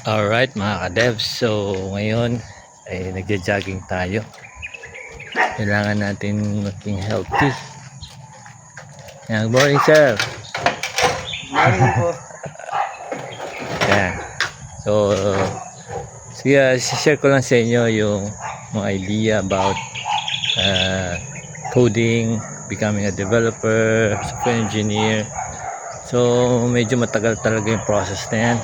Alright mga ka-devs, so ngayon ay nagja-jogging tayo. Kailangan natin maging healthy. Good morning, sir. Morning po. Yeah. So sige, share ko lang sa inyo yung mga idea about coding, becoming a developer, software engineer. So medyo matagal talaga yung process na yan.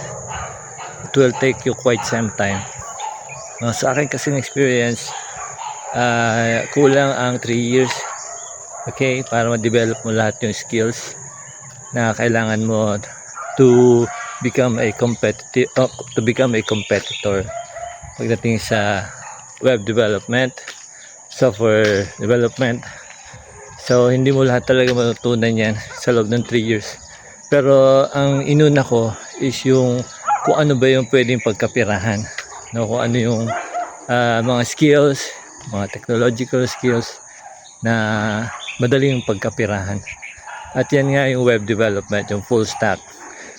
It will take you quite some time. Sa akin kasing experience, kulang ang 3 years, okay, para ma-develop mo lahat yung skills na kailangan mo to become a competitor pagdating sa web development, software development. So hindi mo lahat talaga matutunan yan sa loob ng 3 years. Pero ang inuna ko is yung kung ano ba yung pwedeng pagkapirahan, no? Kung ano yung mga skills, mga technological skills na madaling pagkapirahan. At yan nga yung web development, yung full stack.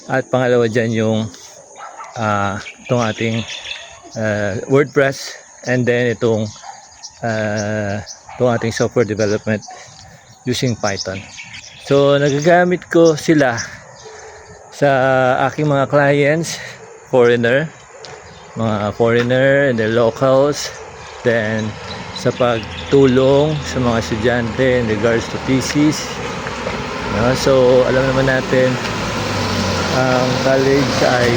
At pangalawa dyan yung itong ating WordPress, and then itong ating software development using Python. So nagagamit ko sila sa aking mga clients, mga foreigner and the locals, then sa pagtulong sa mga estudyante in regards to thesis. So alam naman natin ang college ay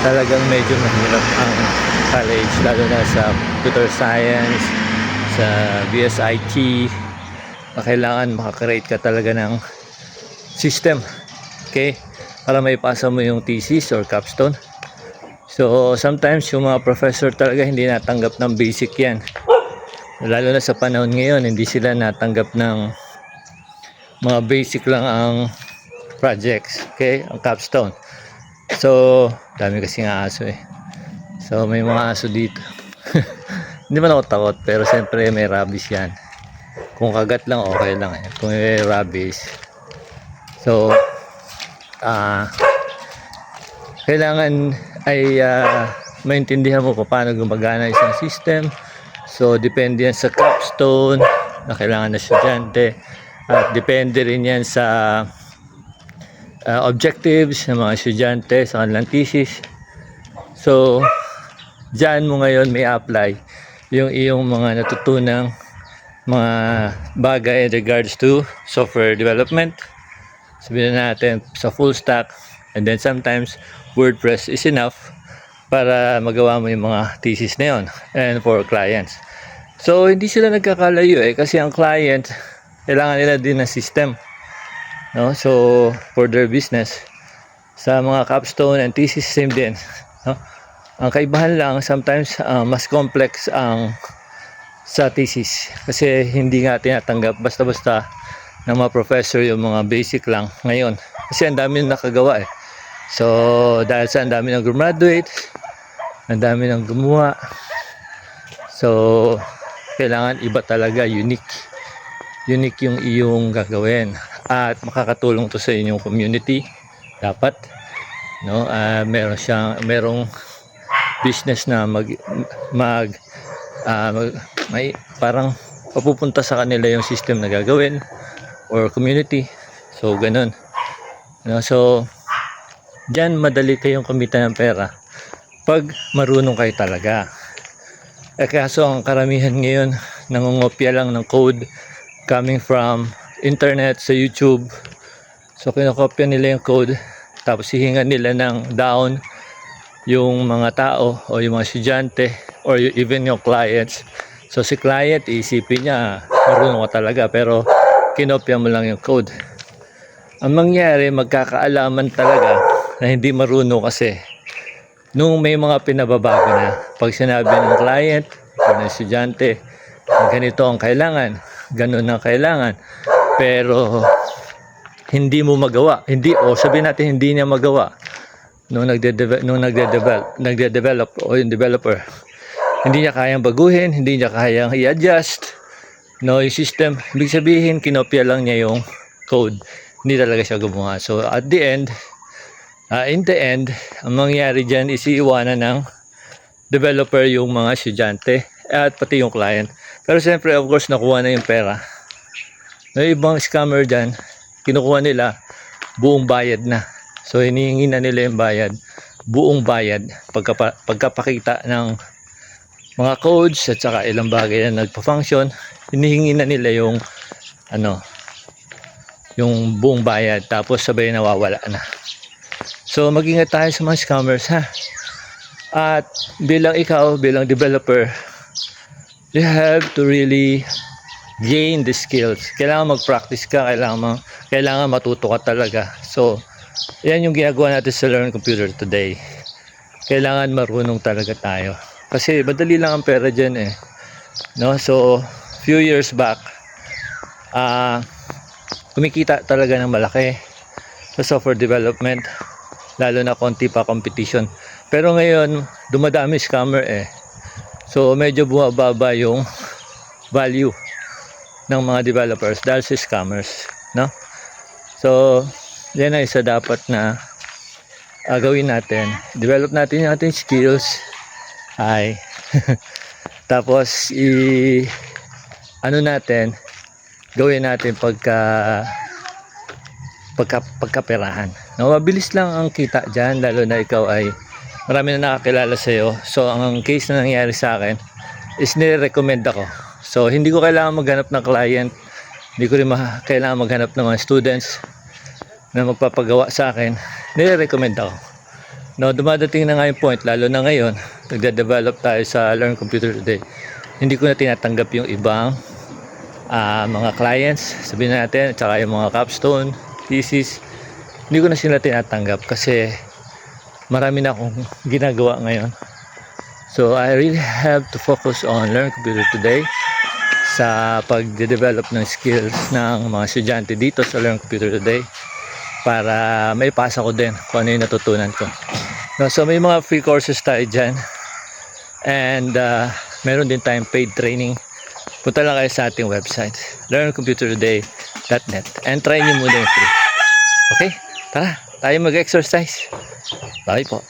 talagang medyo mahirap ang college, lalo na sa computer science, sa BSIT. Kailangan makakreate ka talaga ng system, okay, para maipasa mo yung thesis or capstone. So sometimes yung mga professor talaga hindi natanggap ng basic yan, lalo na sa panahon ngayon. Hindi sila natanggap ng mga basic lang ang projects, okay, ang capstone. So dami kasi ng aso so may mga aso dito. Hindi man ako takot, pero siyempre may rabies yan. Kung kagat lang okay lang kung may rabies, so kailangan ay maintindihan mo paano gumagana isang system. So depende yan sa capstone na kailangan ng estudyante, at depende rin yan sa objectives ng mga estudyante sa kanilang thesis. So dyan mo ngayon may apply yung iyong mga natutunang mga bagay in regards to software development, sabihin natin sa full stack, and then sometimes WordPress is enough para magawa mo yung mga thesis na yun and for clients. So hindi sila nagkakalayo kasi ang client kailangan nila din ng system, no? So for their business, sa mga capstone and thesis same din, no? Ang kaibahan lang sometimes mas complex ang sa thesis kasi hindi nga tinatanggap basta-basta ng mga professor yung mga basic lang ngayon, kasi ang dami nang nakagawa So dahil sa ang dami nang graduate, ang dami nang gumawa, so kailangan iba talaga, unique yung iyong gagawin, at makakatulong to sa inyong community dapat, no? Merong business na may parang papupunta sa kanila yung system na gagawin or community. So ganun, no? So dyan madali kayong kumita ng pera pag marunong kayo talaga. Kaso ang karamihan ngayon nangungopia lang ng code coming from internet, sa YouTube. So kinokopya nila yung code, tapos hihingan nila ng down yung mga tao o yung mga estudyante or even yung clients. So si client isipin niya marunong ka talaga, pero kinopya mo lang yung code. Ang mangyari, magkakaalaman talaga na hindi marunong kasi nung may mga pinababago na. Pag sinabi ng client o ng estudyante, ganito ang kailangan, ganun ang kailangan, pero hindi mo magawa, sabihin natin hindi niya magawa nung nagde-develop o yung developer, hindi niya kayang baguhin, hindi niya kayang i-adjust, no, yung system. Ibig sabihin kinopya lang niya yung code, hindi talaga siya gumawa. So at the end, In the end, ang mangyayari dyan is iiwanan ng developer yung mga estudyante at pati yung client. Pero siyempre, of course, nakuha na yung pera. May ibang scammer dyan, kinukuha nila buong bayad na. So, hinihingi na nila yung bayad, buong bayad, pagkapakita ng mga codes at saka ilang bagay na nagpa-function, hinihingi na nila yung yung buong bayad, tapos sabay nawawala na. So, mag-ingat tayo sa mga scammers, ha? At bilang ikaw, bilang developer, you have to really gain the skills. Kailangan mag-practice ka, kailangan matuto ka talaga. So, yan yung ginagawa natin sa Learn Computer today. Kailangan marunong talaga tayo. Kasi madali lang ang pera dyan eh. No? So, few years back, kumikita talaga ng malaki sa software development, lalo na konti pa competition. Pero ngayon, dumadami scammer eh. So, medyo bumababa yung value ng mga developers dahil sa scammers, no? So, yan ang isa dapat na gawin natin. Develop natin yung ating skills. Tapos, gawin natin pagkaperahan. No, mabilis lang ang kita dyan, lalo na ikaw ay marami na nakakilala sa'yo. So, ang case na nangyari sa akin is nire-recommend ako. So, hindi ko kailangan maghanap ng client. Hindi ko rin kailangan maghanap ng mga students na magpapagawa sa akin. Nire-recommend ako. No, dumadating na nga yung point, lalo na ngayon, nagde-develop tayo sa Learn Computer today. Hindi ko na tinatanggap yung ibang mga clients, sabihin natin, at saka yung mga capstone, thesis. Hindi ko na sila tinatanggap kasi marami na akong ginagawa ngayon. So, I really have to focus on Learn Computer today sa pagde-develop ng skills ng mga estudyante dito sa Learn Computer today para maipasa ko din kung ano yung natutunan ko. No, so, may mga free courses tayo dyan and meron din tayong paid training. Punta lang kayo sa ating website, learncomputertoday.net, and try nyo muna yung free. Okay? Tara, tayo mag-exercise. Bye po.